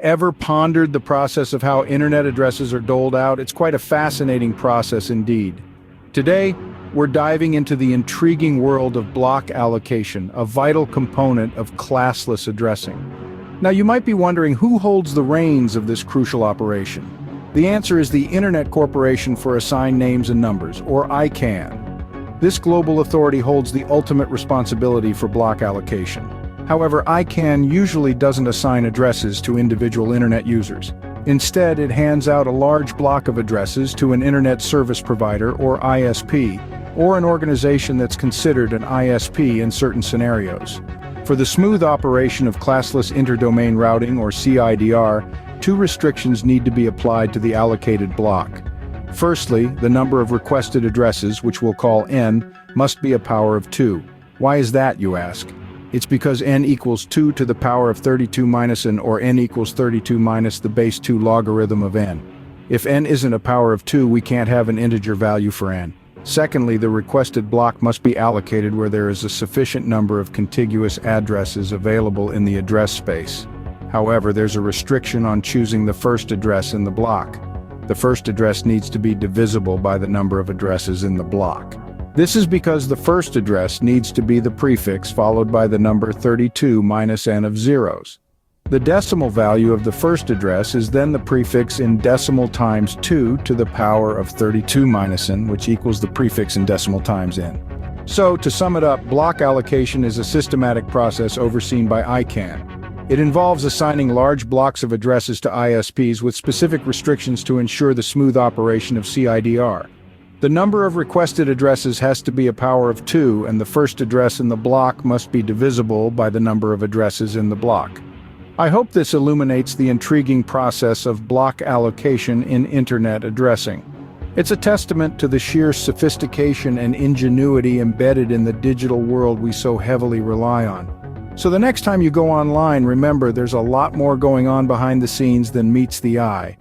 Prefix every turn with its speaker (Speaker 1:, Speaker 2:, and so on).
Speaker 1: ever pondered the process of how internet addresses are doled out? It's quite a fascinating process indeed. Today, we're diving into the intriguing world of block allocation, a vital component of classless addressing. Now, you might be wondering who holds the reins of this crucial operation. The answer is the Internet Corporation for Assigned Names and Numbers, or ICANN. This global authority holds the ultimate responsibility for block allocation. However, ICANN usually doesn't assign addresses to individual internet users. Instead, it hands out a large block of addresses to an internet service provider, or ISP, or an organization that's considered an ISP in certain scenarios. For the smooth operation of classless interdomain routing, or CIDR, two restrictions need to be applied to the allocated block. Firstly, the number of requested addresses, which we'll call n, must be a power of 2. Why is that, you ask? It's because n equals 2 to the power of 32 minus n, or n equals 32 minus the base 2 logarithm of n. If n isn't a power of 2, we can't have an integer value for n. Secondly, the requested block must be allocated where there is a sufficient number of contiguous addresses available in the address space. However, there's a restriction on choosing the first address in the block. The first address needs to be divisible by the number of addresses in the block. This is because the first address needs to be the prefix followed by the number 32 minus n of zeros. The decimal value of the first address is then the prefix in decimal times 2 to the power of 32 minus n, which equals the prefix in decimal times n. So, to sum it up, block allocation is a systematic process overseen by ICANN. It involves assigning large blocks of addresses to ISPs with specific restrictions to ensure the smooth operation of CIDR. The number of requested addresses has to be a power of 2, and the first address in the block must be divisible by the number of addresses in the block. I hope this illuminates the intriguing process of block allocation in internet addressing. It's a testament to the sheer sophistication and ingenuity embedded in the digital world we so heavily rely on. So the next time you go online, remember there's a lot more going on behind the scenes than meets the eye.